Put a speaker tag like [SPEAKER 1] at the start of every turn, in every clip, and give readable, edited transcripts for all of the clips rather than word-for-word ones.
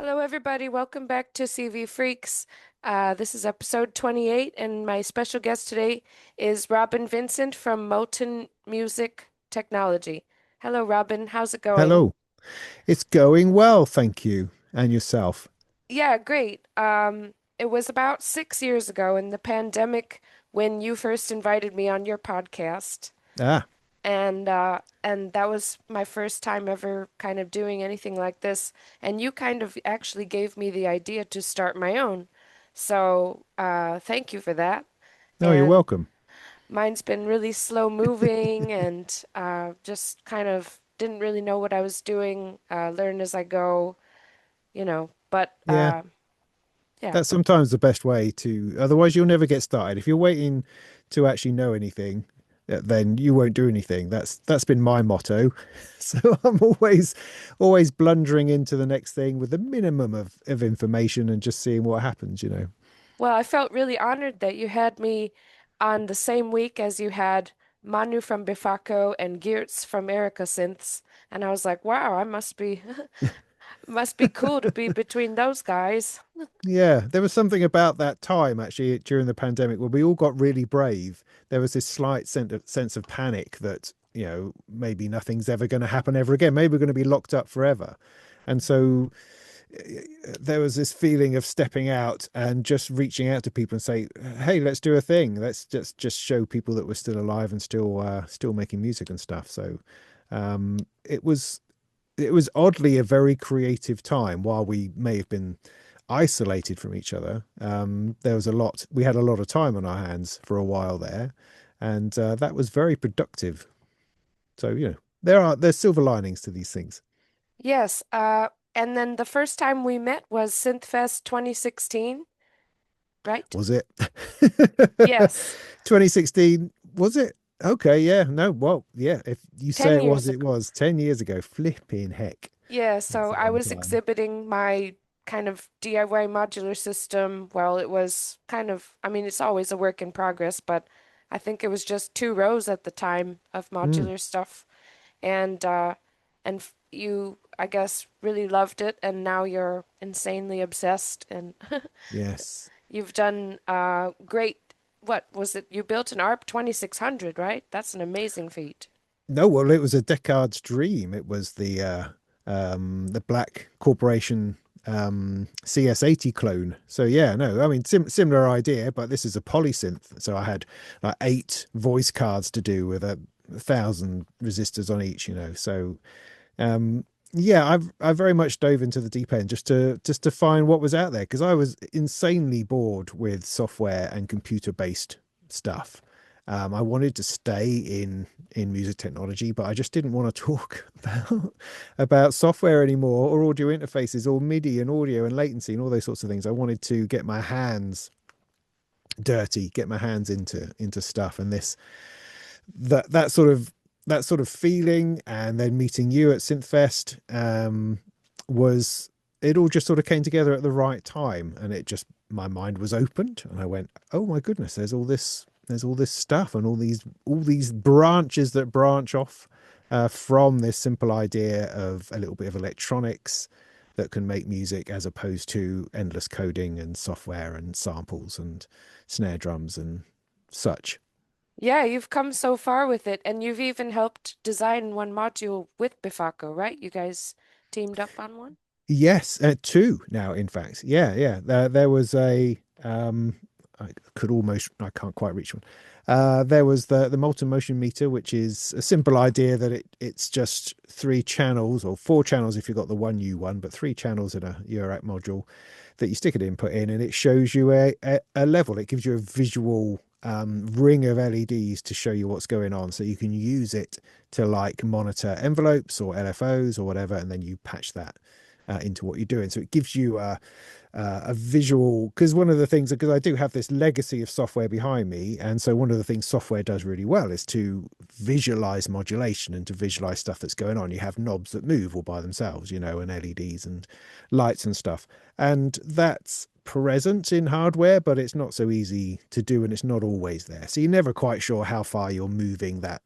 [SPEAKER 1] Hello, everybody. Welcome back to CV Freaks. This is episode 28, and my special guest today is Robin Vincent from Molten Music Technology. Hello, Robin. How's it going?
[SPEAKER 2] Hello. It's going well, thank you. And yourself?
[SPEAKER 1] Yeah, great. It was about 6 years ago in the pandemic when you first invited me on your podcast.
[SPEAKER 2] Ah,
[SPEAKER 1] And that was my first time ever kind of doing anything like this. And you kind of actually gave me the idea to start my own. So thank you for that.
[SPEAKER 2] no, you're
[SPEAKER 1] And
[SPEAKER 2] welcome.
[SPEAKER 1] mine's been really slow moving and just kind of didn't really know what I was doing, learn as I go, you know. But
[SPEAKER 2] Yeah,
[SPEAKER 1] yeah.
[SPEAKER 2] that's sometimes the best way to, otherwise you'll never get started. If you're waiting to actually know anything, then you won't do anything. That's been my motto. So I'm always blundering into the next thing with the minimum of information and just seeing what happens.
[SPEAKER 1] Well, I felt really honored that you had me on the same week as you had Manu from Bifaco and Geertz from Erica Synths. And I was like, wow, I must be must be cool to be between those guys.
[SPEAKER 2] Yeah, there was something about that time actually during the pandemic where we all got really brave. There was this slight sense of panic that, maybe nothing's ever going to happen ever again. Maybe we're going to be locked up forever. And so there was this feeling of stepping out and just reaching out to people and say, "Hey, let's do a thing. Let's just show people that we're still alive and still making music and stuff." So it was oddly a very creative time while we may have been isolated from each other. We had a lot of time on our hands for a while there, and that was very productive. So, there's silver linings to these things.
[SPEAKER 1] Yes, and then the first time we met was Synthfest 2016, right?
[SPEAKER 2] Was it?
[SPEAKER 1] Yes,
[SPEAKER 2] 2016, was it? Okay, yeah. No, well, yeah, if you say
[SPEAKER 1] 10
[SPEAKER 2] it was,
[SPEAKER 1] years
[SPEAKER 2] it
[SPEAKER 1] ago.
[SPEAKER 2] was 10 years ago. Flipping heck.
[SPEAKER 1] Yeah,
[SPEAKER 2] That's
[SPEAKER 1] so
[SPEAKER 2] a
[SPEAKER 1] I
[SPEAKER 2] long
[SPEAKER 1] was
[SPEAKER 2] time.
[SPEAKER 1] exhibiting my kind of DIY modular system. Well, it was kind of, I mean, it's always a work in progress, but I think it was just 2 rows at the time of
[SPEAKER 2] Mm,
[SPEAKER 1] modular stuff. And you, I guess, really loved it, and now you're insanely obsessed, and
[SPEAKER 2] yes.
[SPEAKER 1] you've done great. What was it? You built an ARP 2600, right? That's an amazing feat.
[SPEAKER 2] No, well, it was a Deckard's dream. It was the Black Corporation CS80 clone. So yeah, no, I mean similar idea, but this is a polysynth. So I had like 8 voice cards to do with 1,000 resistors on each. So um, yeah, I very much dove into the deep end just to find what was out there because I was insanely bored with software and computer based stuff. I wanted to stay in music technology, but I just didn't want to talk about software anymore or audio interfaces or MIDI and audio and latency and all those sorts of things. I wanted to get my hands dirty, get my hands into stuff, and that sort of feeling, and then meeting you at Synthfest was it all just sort of came together at the right time, and it just my mind was opened, and I went, oh my goodness, there's all this stuff and all these branches that branch off from this simple idea of a little bit of electronics that can make music as opposed to endless coding and software and samples and snare drums and such.
[SPEAKER 1] Yeah, you've come so far with it, and you've even helped design one module with Bifaco, right? You guys teamed up on one?
[SPEAKER 2] Yes, 2 now, in fact. Yeah, yeah. There was I can't quite reach one. There was the Molten motion meter, which is a simple idea that it's just 3 channels or 4 channels if you've got the 1U1, but 3 channels in a Eurorack module that you stick an input in, and it shows you a level. It gives you a visual ring of LEDs to show you what's going on, so you can use it to like monitor envelopes or LFOs or whatever, and then you patch that into what you're doing. So it gives you a visual, because one of the things, because I do have this legacy of software behind me, and so one of the things software does really well is to visualize modulation and to visualize stuff that's going on. You have knobs that move all by themselves, and LEDs and lights and stuff, and that's present in hardware, but it's not so easy to do, and it's not always there, so you're never quite sure how far you're moving that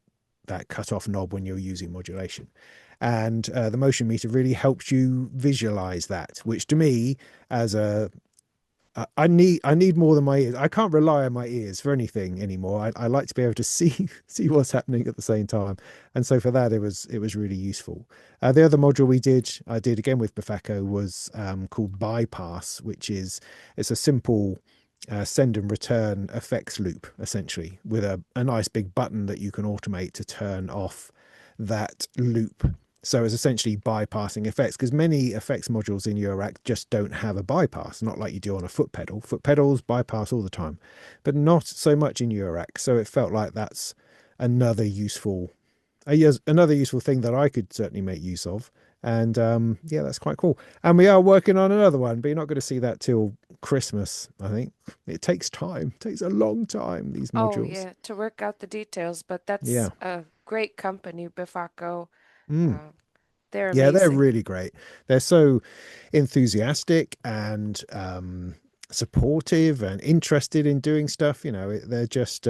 [SPEAKER 2] cut off knob when you're using modulation. And the motion meter really helps you visualize that, which to me, as a I need more than my ears. I can't rely on my ears for anything anymore. I like to be able to see see what's happening at the same time, and so for that it was really useful. The other module I did again with Bafako was called Bypass, which is it's a simple send and return effects loop essentially with a nice big button that you can automate to turn off that loop. So it's essentially bypassing effects because many effects modules in Eurorack just don't have a bypass, not like you do on a foot pedal. Foot pedals bypass all the time, but not so much in Eurorack. So it felt like that's another useful, another useful thing that I could certainly make use of. And yeah, that's quite cool. And we are working on another one, but you're not going to see that till Christmas, I think. It takes time, it takes a long time, these
[SPEAKER 1] Oh,
[SPEAKER 2] modules.
[SPEAKER 1] yeah, to work out the details, but that's
[SPEAKER 2] Yeah.
[SPEAKER 1] a great company, Bifaco.
[SPEAKER 2] Mm.
[SPEAKER 1] Uh, they're
[SPEAKER 2] Yeah, they're
[SPEAKER 1] amazing.
[SPEAKER 2] really great. They're so enthusiastic and supportive and interested in doing stuff. You know, they're just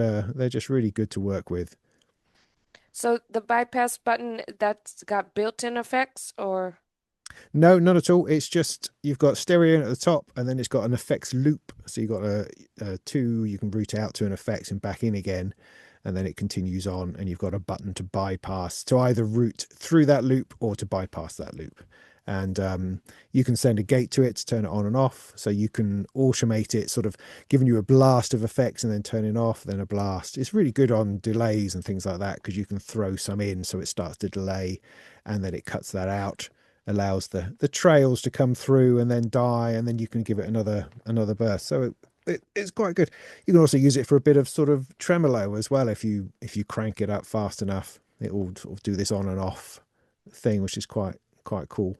[SPEAKER 2] really good to work with.
[SPEAKER 1] So the bypass button, that's got built-in effects, or
[SPEAKER 2] No, not at all. It's just you've got stereo at the top, and then it's got an effects loop. So you've got a two you can route out to an effects and back in again, and then it continues on. And you've got a button to bypass to either route through that loop or to bypass that loop. And you can send a gate to it to turn it on and off. So you can automate it, sort of giving you a blast of effects and then turning off, then a blast. It's really good on delays and things like that because you can throw some in so it starts to delay and then it cuts that out, allows the trails to come through and then die, and then you can give it another burst. So it's quite good. You can also use it for a bit of sort of tremolo as well if you crank it up fast enough. It will sort of do this on and off thing, which is quite cool.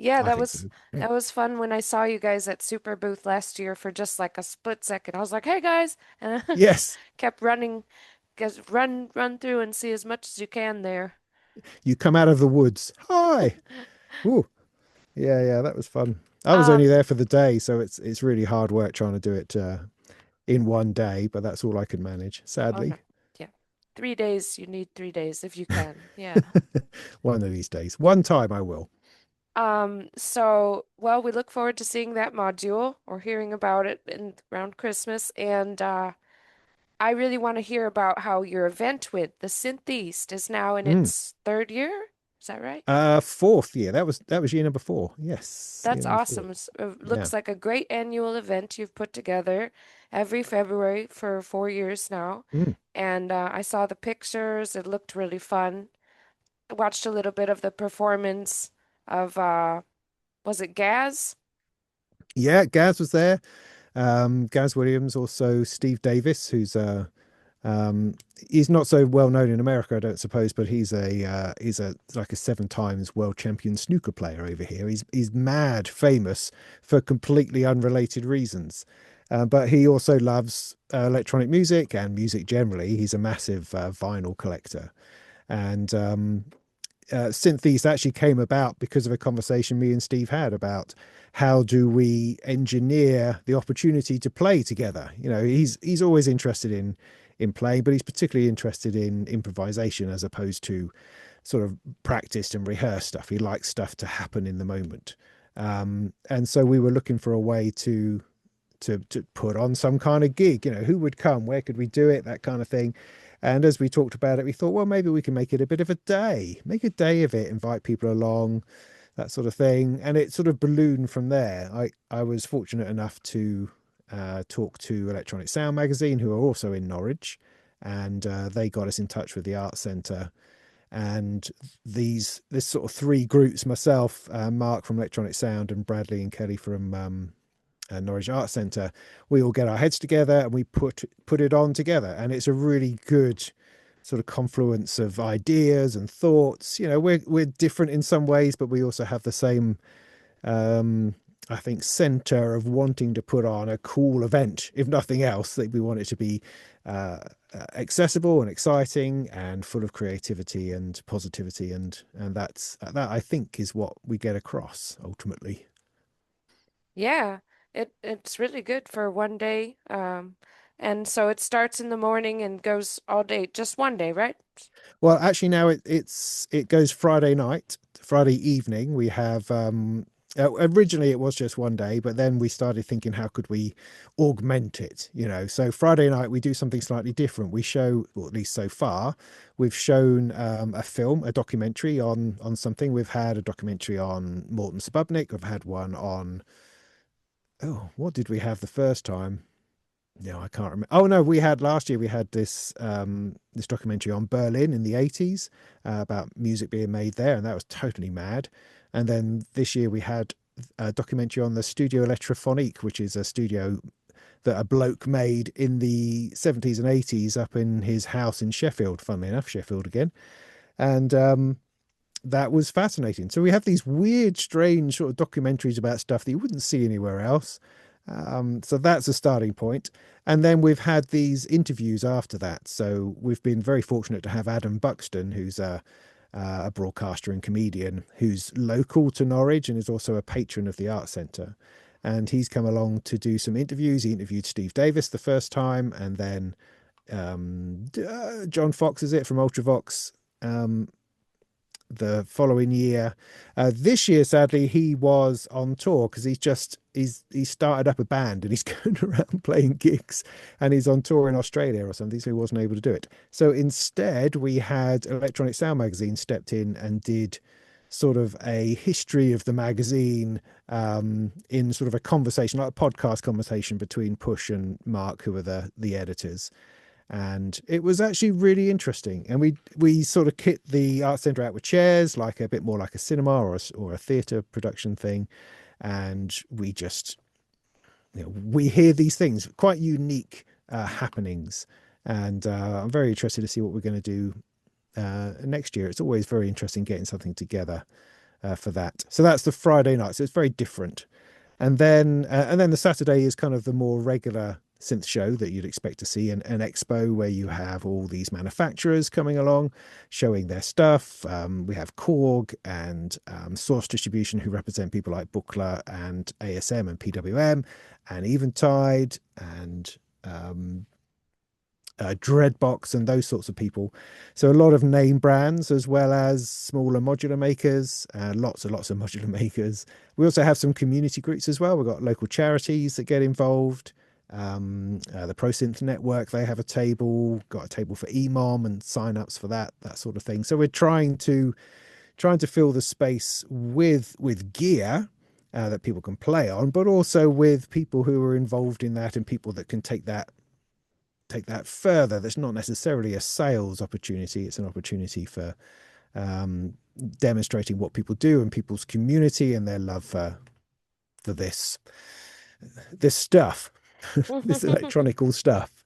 [SPEAKER 1] yeah,
[SPEAKER 2] I think so. Yeah.
[SPEAKER 1] that was fun when I saw you guys at Super Booth last year for just like a split second. I was like, "Hey guys," and I
[SPEAKER 2] Yes,
[SPEAKER 1] kept running, just run through and see as much as you can there.
[SPEAKER 2] you come out of the woods. Hi. Ooh, yeah, that was fun. I was only
[SPEAKER 1] Um,
[SPEAKER 2] there for the day, so it's really hard work trying to do it in one day, but that's all I could manage,
[SPEAKER 1] oh no,
[SPEAKER 2] sadly.
[SPEAKER 1] yeah, 3 days. You need 3 days if you can. Yeah.
[SPEAKER 2] One of these days. One time I will.
[SPEAKER 1] So, well, we look forward to seeing that module or hearing about it in around Christmas. And I really want to hear about how your event with the Synth East is now in
[SPEAKER 2] Mm.
[SPEAKER 1] its third year. Is that right?
[SPEAKER 2] Fourth year. That was year number four. Yes, year
[SPEAKER 1] That's
[SPEAKER 2] number four.
[SPEAKER 1] awesome. It
[SPEAKER 2] Yeah.
[SPEAKER 1] looks like a great annual event you've put together every February for 4 years now.
[SPEAKER 2] Mm.
[SPEAKER 1] And I saw the pictures. It looked really fun. I watched a little bit of the performance of was it Gaz?
[SPEAKER 2] Yeah, Gaz was there. Gaz Williams, also Steve Davis, who's um, he's not so well known in America, I don't suppose, but he's a like a seven times world champion snooker player over here. He's mad famous for completely unrelated reasons. But he also loves electronic music and music generally. He's a massive vinyl collector. And Synth East actually came about because of a conversation me and Steve had about how do we engineer the opportunity to play together. You know, he's always interested in playing, but he's particularly interested in improvisation as opposed to sort of practiced and rehearsed stuff. He likes stuff to happen in the moment. And so we were looking for a way to put on some kind of gig. You know, who would come, where could we do it, that kind of thing. And as we talked about it, we thought, well, maybe we can make it a bit of a day, make a day of it, invite people along, that sort of thing. And it sort of ballooned from there. I was fortunate enough to talk to Electronic Sound Magazine, who are also in Norwich, and they got us in touch with the Art Centre. And this sort of three groups, myself, Mark from Electronic Sound, and Bradley and Kelly from Norwich Art Centre, we all get our heads together and we put it on together, and it's a really good sort of confluence of ideas and thoughts. You know, we're different in some ways, but we also have the same, um, I think, center of wanting to put on a cool event. If nothing else, that we want it to be uh, accessible and exciting and full of creativity and positivity, and that I think is what we get across ultimately.
[SPEAKER 1] Yeah, it's really good for one day. And so it starts in the morning and goes all day, just one day, right?
[SPEAKER 2] Well, actually, now it goes Friday night, Friday evening. We have originally it was just one day, but then we started thinking how could we augment it, you know? So Friday night we do something slightly different. We show, or at least so far, we've shown a film, a documentary on something. We've had a documentary on Morton Sputnik. We've had one on, oh, what did we have the first time? No, I can't remember. Oh no, we had last year. We had this documentary on Berlin in the 80s about music being made there, and that was totally mad. And then this year we had a documentary on the Studio Electrophonique, which is a studio that a bloke made in the 70s and 80s up in his house in Sheffield. Funnily enough, Sheffield again, and that was fascinating. So we have these weird, strange sort of documentaries about stuff that you wouldn't see anywhere else. So that's a starting point. And then we've had these interviews after that. So we've been very fortunate to have Adam Buxton, who's a broadcaster and comedian who's local to Norwich and is also a patron of the Arts Centre. And he's come along to do some interviews. He interviewed Steve Davis the first time, and then John Fox, is it, from Ultravox, the following year. This year, sadly, he was on tour because he started up a band and he's going around playing gigs, and he's on tour in Australia or something, so he wasn't able to do it. So instead, we had Electronic Sound Magazine stepped in and did sort of a history of the magazine in sort of a conversation, like a podcast conversation between Push and Mark, who are the editors. And it was actually really interesting. And we sort of kit the art center out with chairs, like a bit more like a cinema or a theater production thing. And we just, you know, we hear these things, quite unique happenings. And I'm very interested to see what we're going to do next year. It's always very interesting getting something together for that. So that's the Friday night. So it's very different. And then the Saturday is kind of the more regular synth show that you'd expect to see, an expo where you have all these manufacturers coming along showing their stuff. We have Korg and Source Distribution, who represent people like Buchla and ASM and PWM and Eventide and Dreadbox and those sorts of people. So a lot of name brands as well as smaller modular makers, lots and lots of modular makers. We also have some community groups as well. We've got local charities that get involved. The ProSynth Network, they have a table, got a table for EMOM and sign-ups for that sort of thing. So we're trying to fill the space with gear that people can play on, but also with people who are involved in that and people that can take that further. That's not necessarily a sales opportunity. It's an opportunity for demonstrating what people do and people's community and their love for this stuff, this electronical stuff.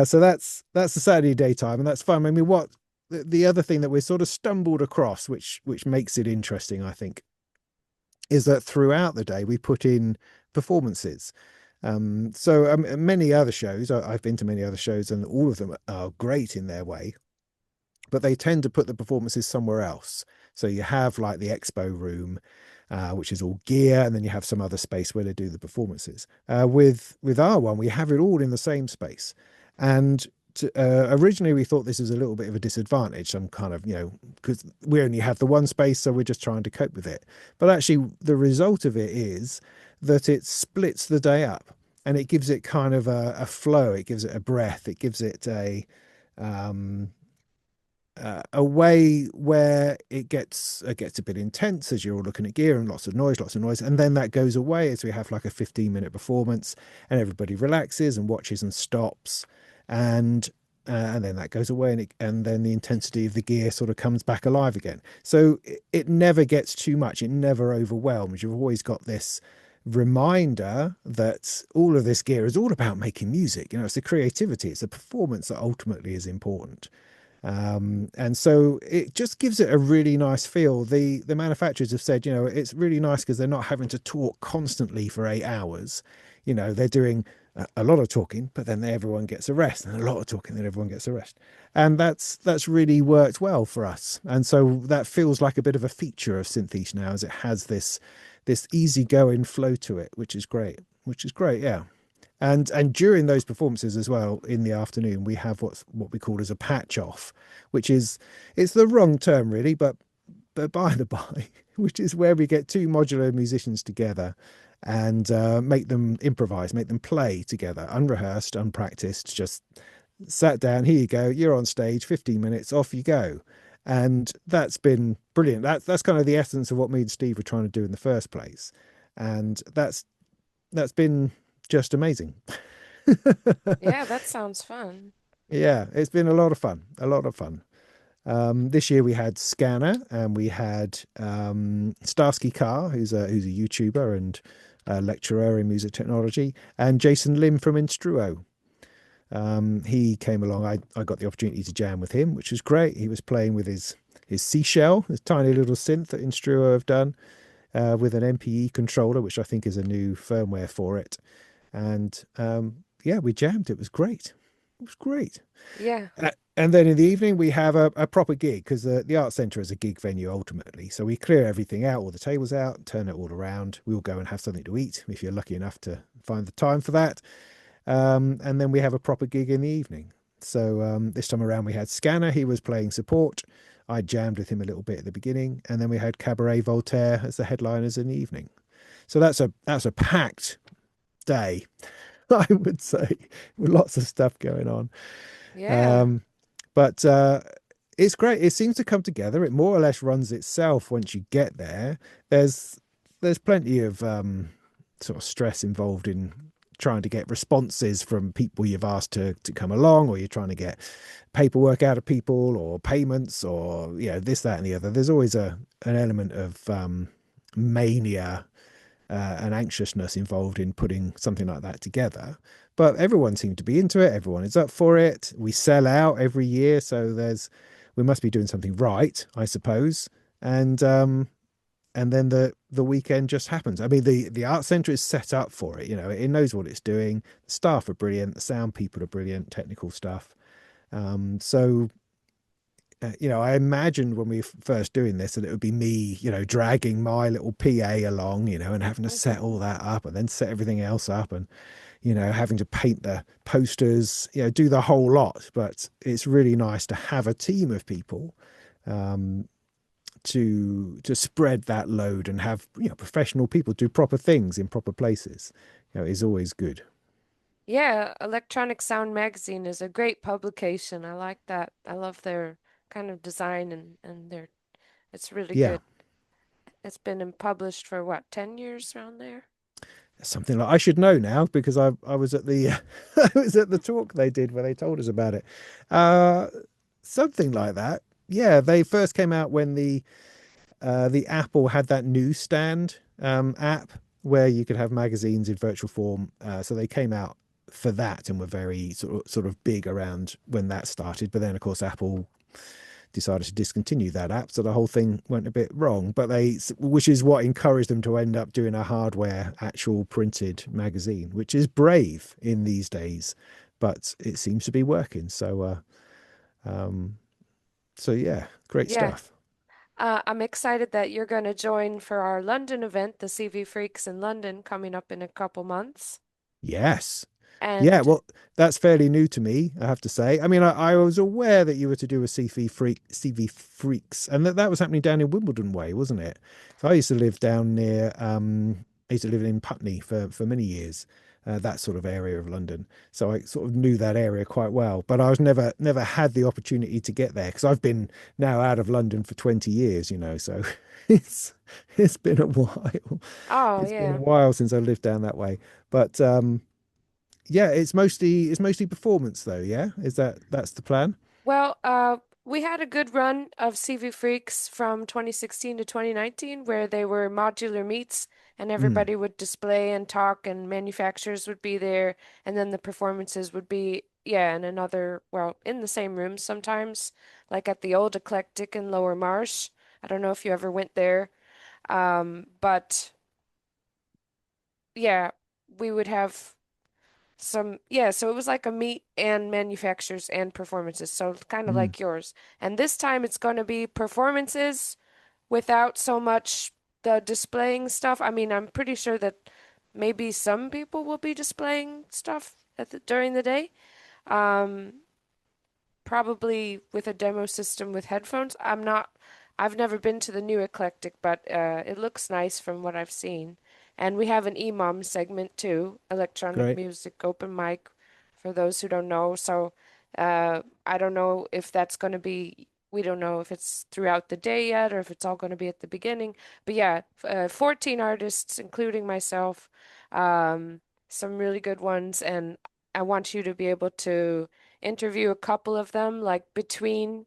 [SPEAKER 2] So that's the Saturday daytime, and that's fun. I mean, what the other thing that we sort of stumbled across, which makes it interesting, I think, is that throughout the day we put in performances. So many other shows, I've been to many other shows, and all of them are great in their way, but they tend to put the performances somewhere else. So you have like the expo room, which is all gear, and then you have some other space where they do the performances. With our one, we have it all in the same space, and originally we thought this was a little bit of a disadvantage, some kind of, you know, because we only have the one space, so we're just trying to cope with it. But actually, the result of it is that it splits the day up, and it gives it kind of a flow. It gives it a breath. It gives it um, a way where it gets a bit intense as you're all looking at gear and lots of noise, and then that goes away as we have like a 15-minute performance, and everybody relaxes and watches and stops, and then that goes away, and then the intensity of the gear sort of comes back alive again. So it never gets too much. It never overwhelms. You've always got this reminder that all of this gear is all about making music. You know, it's the creativity, it's the performance that ultimately is important. And so it just gives it a really nice feel. The manufacturers have said, you know, it's really nice because they're not having to talk constantly for 8 hours. You know, they're doing a lot of talking, but then everyone gets a rest, and a lot of talking, then everyone gets a rest. And that's really worked well for us. And so that feels like a bit of a feature of Synth East now, as it has this easygoing flow to it, which is great. Yeah. And during those performances as well in the afternoon, we have what we call as a patch off, which is it's the wrong term really, but by the by, which is where we get two modular musicians together and make them improvise, make them play together, unrehearsed, unpracticed, just sat down. Here you go, you're on stage, 15 minutes, off you go. And that's been brilliant. That's kind of the essence of what me and Steve were trying to do in the first place, and that's been just amazing.
[SPEAKER 1] Yeah, that sounds fun.
[SPEAKER 2] Yeah, it's been a lot of fun, a lot of fun. This year we had Scanner and we had Starsky Carr, who's a YouTuber and a lecturer in music technology, and Jason Lim from Instruo. He came along. I got the opportunity to jam with him, which was great. He was playing with his Seashell, this tiny little synth that Instruo have done with an MPE controller, which I think is a new firmware for it. And yeah, we jammed. It was great. It was great.
[SPEAKER 1] Yeah.
[SPEAKER 2] And then in the evening, we have a proper gig because the art centre is a gig venue ultimately. So we clear everything out, all the tables out, turn it all around. We'll go and have something to eat if you're lucky enough to find the time for that. And then we have a proper gig in the evening. So this time around, we had Scanner. He was playing support. I jammed with him a little bit at the beginning, and then we had Cabaret Voltaire as the headliners in the evening. So that's a packed day, I would say, with lots of stuff going on.
[SPEAKER 1] Yeah.
[SPEAKER 2] Um, but it's great. It seems to come together. It more or less runs itself once you get there. There's there's plenty of sort of stress involved in trying to get responses from people you've asked to come along, or you're trying to get paperwork out of people, or payments, or this, that, and the other. There's always an element of mania and anxiousness involved in putting something like that together. But everyone seemed to be into it. Everyone is up for it. We sell out every year, so we must be doing something right, I suppose. And then the weekend just happens. I mean, the art center is set up for it. It knows what it's doing. The staff are brilliant. The sound people are brilliant. Technical stuff. So I imagined when we were first doing this that it would be me, dragging my little PA along, and having to set all that up and then set everything else up and, having to paint the posters, do the whole lot. But it's really nice to have a team of people um, to spread that load and have, professional people do proper things in proper places, is always good.
[SPEAKER 1] Yeah, Electronic Sound Magazine is a great publication. I like that. I love their kind of design and their it's really
[SPEAKER 2] Yeah.
[SPEAKER 1] good. It's been published for what, 10 years around there?
[SPEAKER 2] Something like I should know now because I was at the I was at the talk they did where they told us about it. Uh, Something like that. Yeah, they first came out when the Apple had that newsstand app where you could have magazines in virtual form. So they came out for that and were very sort of big around when that started. But then of course Apple decided to discontinue that app, so the whole thing went a bit wrong. Which is what encouraged them to end up doing a hardware, actual printed magazine, which is brave in these days, but it seems to be working. Um, so yeah, great
[SPEAKER 1] Yeah.
[SPEAKER 2] stuff.
[SPEAKER 1] I'm excited that you're going to join for our London event, the CV Freaks in London, coming up in a couple months.
[SPEAKER 2] Yes. Yeah,
[SPEAKER 1] And
[SPEAKER 2] well, that's fairly new to me, I have to say. I mean, I was aware that you were to do a CV Freaks, and that was happening down in Wimbledon way, wasn't it? So I used to live down near, I used to live in Putney for many years, that sort of area of London. So I sort of knew that area quite well, but I was never had the opportunity to get there because I've been now out of London for 20 years, so it's it's been a while.
[SPEAKER 1] oh,
[SPEAKER 2] It's been a
[SPEAKER 1] yeah.
[SPEAKER 2] while since I lived down that way, but. Yeah, it's mostly performance though, yeah? That's the plan?
[SPEAKER 1] Well, we had a good run of CV Freaks from 2016 to 2019 where they were modular meets and
[SPEAKER 2] Mm.
[SPEAKER 1] everybody would display and talk and manufacturers would be there and then the performances would be, yeah, in another, well, in the same room sometimes, like at the old Eclectic in Lower Marsh. I don't know if you ever went there. But yeah, we would have yeah, so it was like a meet and manufacturers and performances, so kind of
[SPEAKER 2] Mm.
[SPEAKER 1] like yours. And this time it's going to be performances without so much the displaying stuff. I mean, I'm pretty sure that maybe some people will be displaying stuff during the day. Um, Probably with a demo system with headphones. I've never been to the new eclectic, but it looks nice from what I've seen. And we have an EMOM segment too, electronic
[SPEAKER 2] Great.
[SPEAKER 1] music open mic, for those who don't know. So I don't know if that's going to be, we don't know if it's throughout the day yet or if it's all going to be at the beginning. But yeah, 14 artists, including myself, um, some really good ones. And I want you to be able to interview a couple of them like between.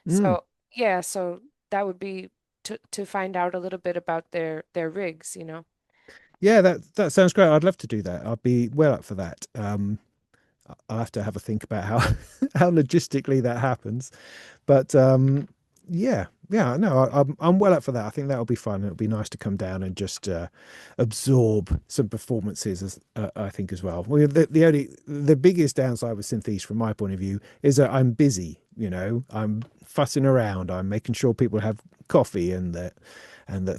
[SPEAKER 2] Mm.
[SPEAKER 1] So yeah, so that would be to find out a little bit about their rigs, you know.
[SPEAKER 2] Yeah, that sounds great. I'd love to do that. I'd be well up for that. I'll have to have a think about how how logistically that happens. But yeah, yeah, no, I'm well up for that. I think that'll be fun. It'll be nice to come down and just absorb some performances, as I think as well. Well, the biggest downside with Synth East, from my point of view, is that I'm busy. You know, I'm fussing around. I'm making sure people have coffee and that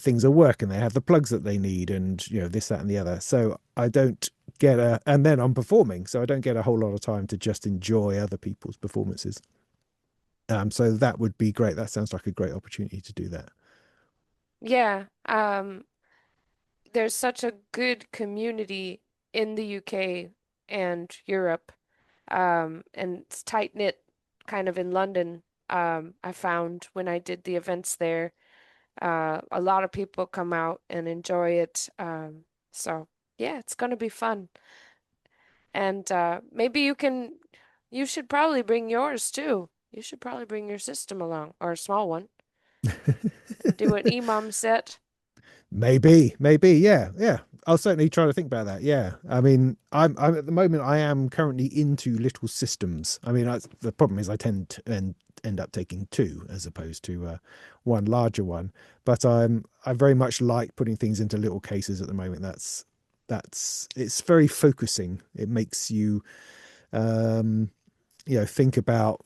[SPEAKER 2] things are working. They have the plugs that they need, and you know this, that, and the other. So I don't get a, and then I'm performing, so I don't get a whole lot of time to just enjoy other people's performances. So that would be great. That sounds like a great opportunity to do that.
[SPEAKER 1] Yeah, there's such a good community in the UK and Europe, and it's tight knit kind of in London. I found when I did the events there, a lot of people come out and enjoy it. So yeah, it's gonna be fun. And maybe you should probably bring yours too. You should probably bring your system along, or a small one, and do an EMOM set.
[SPEAKER 2] Maybe, yeah, yeah. I'll certainly try to think about that. Yeah, I mean, I'm at the moment I am currently into little systems. I mean, the problem is I tend to end up taking two as opposed to one larger one. But I very much like putting things into little cases at the moment. That's it's very focusing. It makes you um, you know think about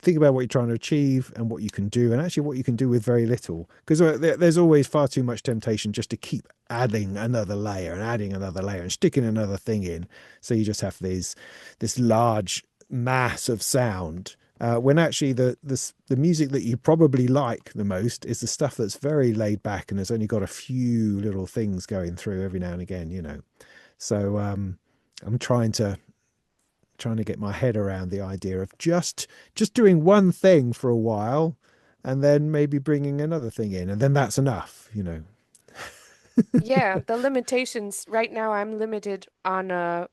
[SPEAKER 2] what you're trying to achieve and what you can do, and actually what you can do with very little, because there's always far too much temptation just to keep adding another layer and adding another layer and sticking another thing in, so you just have this large mass of sound, when actually the music that you probably like the most is the stuff that's very laid back and has only got a few little things going through every now and again, you know. So I'm trying to get my head around the idea of just doing one thing for a while and then maybe bringing another thing in, and then that's enough, you know.
[SPEAKER 1] Yeah, the limitations right now, I'm limited on a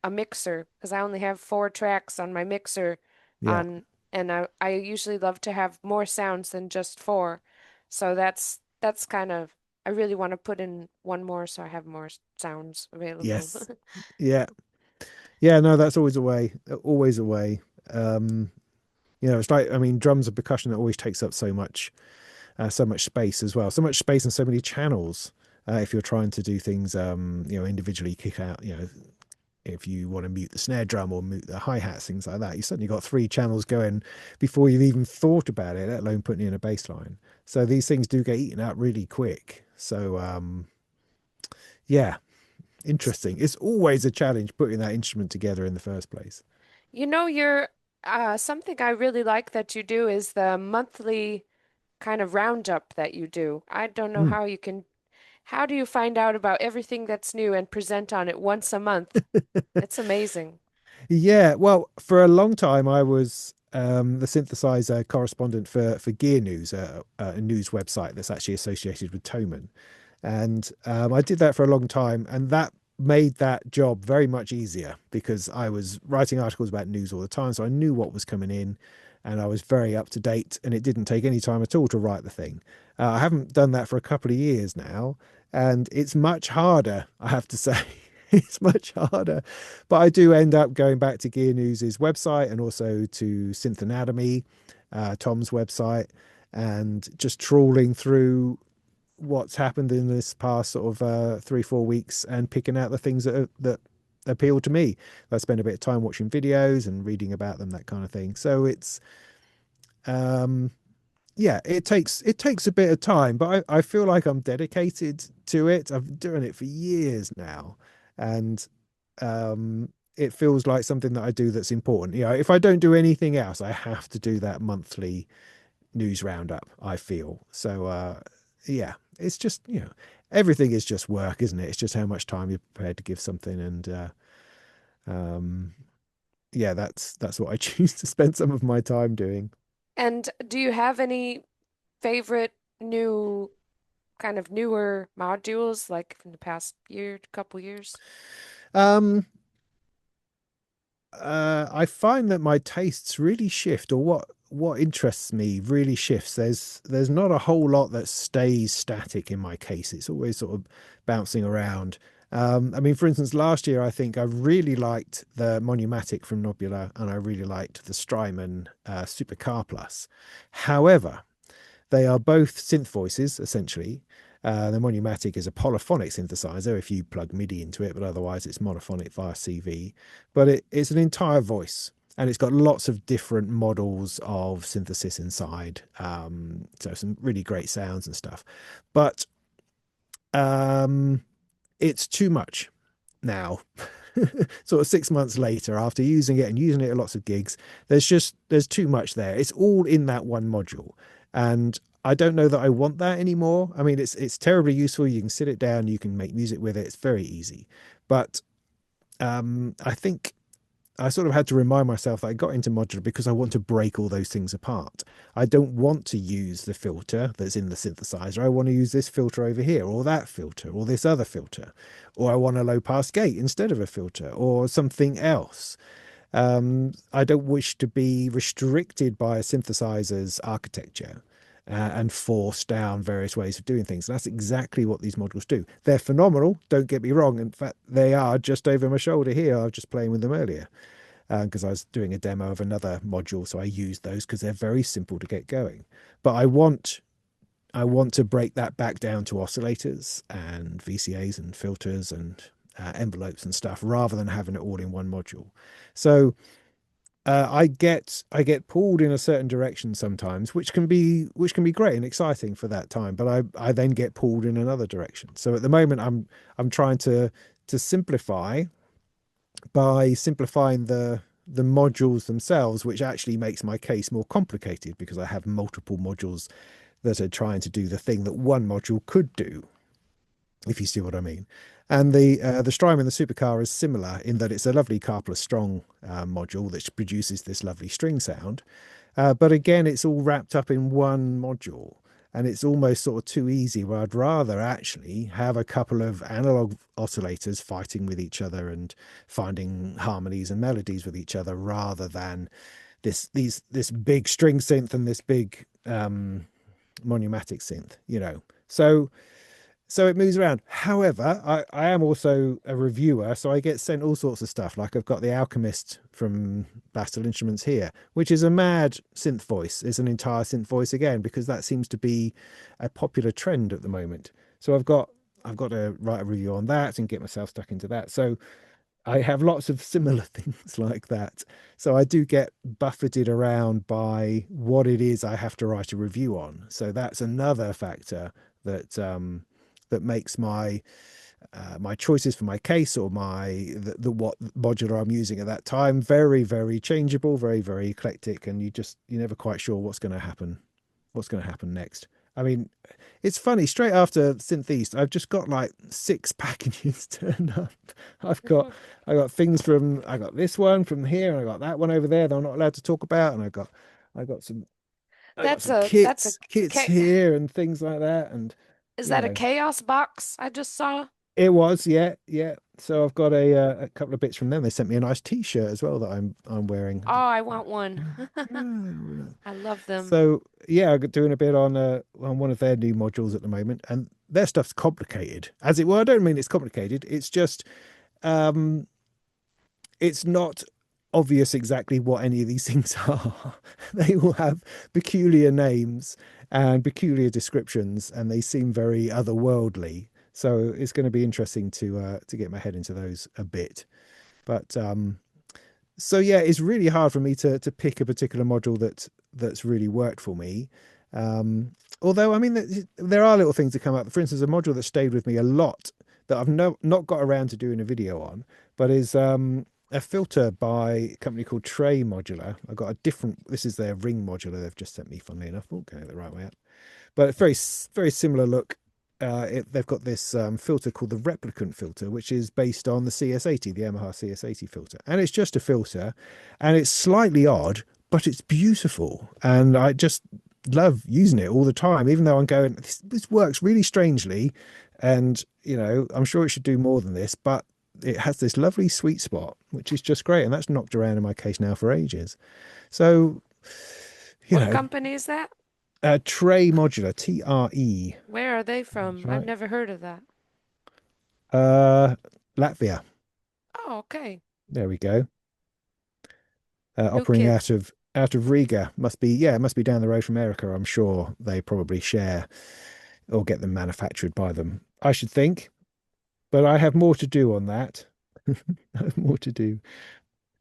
[SPEAKER 1] mixer because I only have 4 tracks on my mixer
[SPEAKER 2] Yeah.
[SPEAKER 1] on, and I usually love to have more sounds than just four. So that's kind of, I really want to put in one more so I have more sounds available.
[SPEAKER 2] Yes. Yeah. Yeah, no, that's always a way, always a way. um you know, it's like, I mean, drums and percussion, that always takes up so much space as well, so much space and so many channels, if you're trying to do things, you know, individually, kick out, you know, if you want to mute the snare drum or mute the hi-hats, things like that, you suddenly got 3 channels going before you've even thought about it, let alone putting in a bass line. So these things do get eaten up really quick. So yeah, interesting. It's always a challenge putting that instrument together in the first place.
[SPEAKER 1] You know, you're something I really like that you do is the monthly kind of roundup that you do. I don't know
[SPEAKER 2] Mm.
[SPEAKER 1] how you can, how do you find out about everything that's new and present on it once a month? It's amazing.
[SPEAKER 2] Yeah, well, for a long time, I was the synthesizer correspondent for Gear News, a news website that's actually associated with Thomann. And I did that for a long time, and that made that job very much easier because I was writing articles about news all the time. So I knew what was coming in and I was very up to date, and it didn't take any time at all to write the thing. I haven't done that for a couple of years now, and it's much harder, I have to say. It's much harder. But I do end up going back to Gear News's website and also to Synth Anatomy, Tom's website, and just trawling through what's happened in this past sort of 3 4 weeks and picking out the things that appeal to me. I spend a bit of time watching videos and reading about them, that kind of thing. So it's um yeah, it takes a bit of time, but I feel like I'm dedicated to it. I've been doing it for years now, and it feels like something that I do that's important. You know, if I don't do anything else, I have to do that monthly news roundup, I feel. So yeah, it's just, you know, everything is just work, isn't it? It's just how much time you're prepared to give something, and um yeah, that's what I choose to spend some of my time doing.
[SPEAKER 1] And do you have any favorite new kind of newer modules like in the past year, couple years?
[SPEAKER 2] Um I find that my tastes really shift, or what interests me really shifts. There's not a whole lot that stays static in my case. It's always sort of bouncing around. I mean, for instance, last year I think I really liked the Monumatic from Nobula, and I really liked the Strymon Super Car Plus. However, they are both synth voices, essentially. The Monumatic is a polyphonic synthesizer if you plug MIDI into it, but otherwise it's monophonic via CV. But it's an entire voice, and it's got lots of different models of synthesis inside. So some really great sounds and stuff. But um, it's too much now. Sort of 6 months later, after using it and using it at lots of gigs, there's too much there. It's all in that one module, and I don't know that I want that anymore. I mean, it's terribly useful. You can sit it down, you can make music with it. It's very easy, but I think I sort of had to remind myself that I got into modular because I want to break all those things apart. I don't want to use the filter that's in the synthesizer. I want to use this filter over here, or that filter, or this other filter, or I want a low pass gate instead of a filter, or something else. I don't wish to be restricted by a synthesizer's architecture. And force down various ways of doing things. That's exactly what these modules do. They're phenomenal, don't get me wrong. In fact, they are just over my shoulder here. I was just playing with them earlier because I was doing a demo of another module, so I used those because they're very simple to get going. But I want to break that back down to oscillators and VCAs and filters and envelopes and stuff, rather than having it all in one module. So I get pulled in a certain direction sometimes, which can be great and exciting for that time. But I then get pulled in another direction. So at the moment, I'm trying to simplify by simplifying the modules themselves, which actually makes my case more complicated because I have multiple modules that are trying to do the thing that one module could do, if you see what I mean. And the Strymon, the supercar, is similar in that it's a lovely car plus strong module that produces this lovely string sound. But again, it's all wrapped up in one module. And it's almost sort of too easy, where I'd rather actually have a couple of analog oscillators fighting with each other and finding harmonies and melodies with each other, rather than this big string synth and this big monumatic synth, you know. So it moves around. However, I am also a reviewer, so I get sent all sorts of stuff. Like I've got the Alchemist from Battle Instruments here, which is a mad synth voice, is an entire synth voice again, because that seems to be a popular trend at the moment. So I've got to write a review on that and get myself stuck into that. So I have lots of similar things like that. So I do get buffeted around by what it is I have to write a review on. So that's another factor that makes my choices for my case, or the what modular I'm using at that time, very, very changeable, very, very eclectic, and you're never quite sure what's going to happen next. I mean, it's funny. Straight after Synth East, I've just got like six packages turned up. I've got I got this one from here, and I got that one over there that I'm not allowed to talk about, and I got some I got some
[SPEAKER 1] That's a
[SPEAKER 2] kits
[SPEAKER 1] K
[SPEAKER 2] here and things like that, and
[SPEAKER 1] is
[SPEAKER 2] you
[SPEAKER 1] that a
[SPEAKER 2] know,
[SPEAKER 1] chaos box I just saw?
[SPEAKER 2] it was, yeah, yeah. So I've got a couple of bits from them. They sent me a nice T-shirt as well that I'm wearing.
[SPEAKER 1] Oh, I want one.
[SPEAKER 2] Yeah.
[SPEAKER 1] I love them.
[SPEAKER 2] So yeah, I'm doing a bit on one of their new modules at the moment, and their stuff's complicated, as it were. I don't mean it's complicated. It's just um, it's not obvious exactly what any of these things are. They all have peculiar names and peculiar descriptions, and they seem very otherworldly. So it's going to be interesting to get my head into those a bit. But so yeah, it's really hard for me to pick a particular module that's really worked for me. Although, I mean, there are little things that come up. For instance, a module that stayed with me a lot that I've not got around to doing a video on, but is a filter by a company called Tray Modular. I got a different. This is their ring modular they've just sent me. Funnily enough, oh, going the right way out. But a very similar look. They've got this filter called the replicant filter, which is based on the CS80, the Yamaha CS80 filter, and it's just a filter, and it's slightly odd, but it's beautiful, and I just love using it all the time. Even though I'm going, this works really strangely, and I'm sure it should do more than this, but it has this lovely sweet spot, which is just great, and that's knocked around in my case now for ages. So, you
[SPEAKER 1] What
[SPEAKER 2] know,
[SPEAKER 1] company is that?
[SPEAKER 2] Tray Modular, TRE.
[SPEAKER 1] Where are they
[SPEAKER 2] That's
[SPEAKER 1] from? I've
[SPEAKER 2] right.
[SPEAKER 1] never heard of that.
[SPEAKER 2] Uh, Latvia.
[SPEAKER 1] Oh, okay.
[SPEAKER 2] There we go.
[SPEAKER 1] New
[SPEAKER 2] Operating
[SPEAKER 1] kids.
[SPEAKER 2] out of Riga. Must be, yeah, it must be down the road from Erica. I'm sure they probably share or get them manufactured by them. I should think, but I have more to do on that. I have more to do.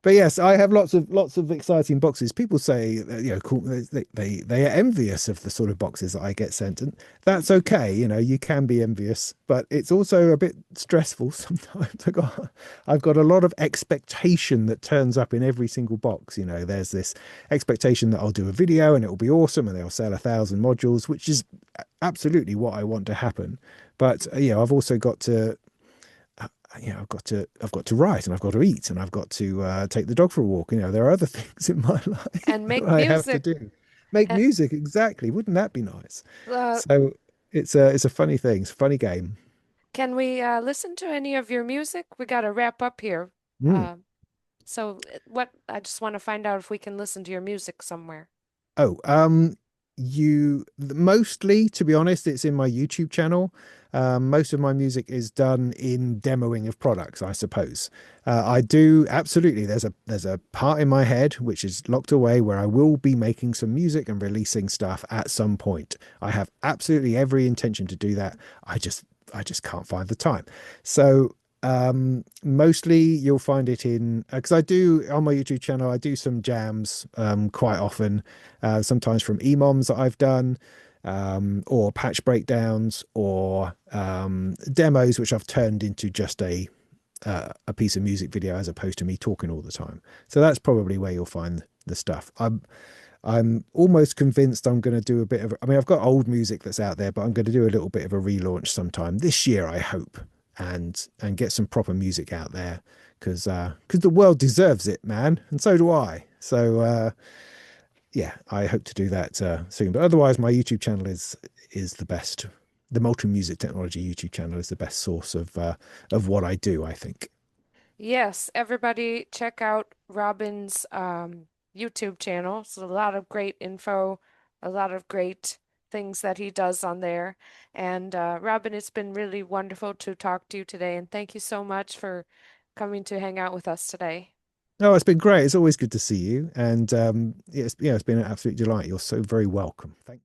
[SPEAKER 2] But yes, I have lots of exciting boxes. People say that, cool, they are envious of the sort of boxes that I get sent, and that's okay. You can be envious, but it's also a bit stressful sometimes. I've got a lot of expectation that turns up in every single box. There's this expectation that I'll do a video and it will be awesome, and they'll sell 1,000 modules, which is absolutely what I want to happen. But I've also got to I've got to write, and I've got to eat, and I've got to take the dog for a walk. There are other things in my life
[SPEAKER 1] And
[SPEAKER 2] that
[SPEAKER 1] make
[SPEAKER 2] I have to
[SPEAKER 1] music.
[SPEAKER 2] do. Make
[SPEAKER 1] And
[SPEAKER 2] music, exactly. Wouldn't that be nice?
[SPEAKER 1] uh,
[SPEAKER 2] So it's a funny thing. It's a funny game.
[SPEAKER 1] can we listen to any of your music? We got to wrap up here.
[SPEAKER 2] Mm.
[SPEAKER 1] Uh, what I just want to find out if we can listen to your music somewhere.
[SPEAKER 2] Oh, mostly, to be honest, it's in my YouTube channel. Most of my music is done in demoing of products, I suppose. I do absolutely. There's a part in my head which is locked away where I will be making some music and releasing stuff at some point. I have absolutely every intention to do that. I just can't find the time. So mostly you'll find it in because I do on my YouTube channel, I do some jams quite often, sometimes from EMOMs that I've done, or patch breakdowns, or demos which I've turned into just a piece of music video as opposed to me talking all the time. So that's probably where you'll find the stuff. I'm almost convinced I'm going to do a bit of, I mean, I've got old music that's out there, but I'm going to do a little bit of a relaunch sometime this year, I hope, and get some proper music out there because the world deserves it, man, and so do I. So yeah, I hope to do that soon. But otherwise, my YouTube channel is the best. The Molten Music Technology YouTube channel is the best source of what I do, I think.
[SPEAKER 1] Yes, everybody check out Robin's YouTube channel. It's a lot of great info, a lot of great things that he does on there. And Robin, it's been really wonderful to talk to you today, and thank you so much for coming to hang out with us today.
[SPEAKER 2] Oh, it's been great. It's always good to see you, and it's been an absolute delight. You're so very welcome. Thanks.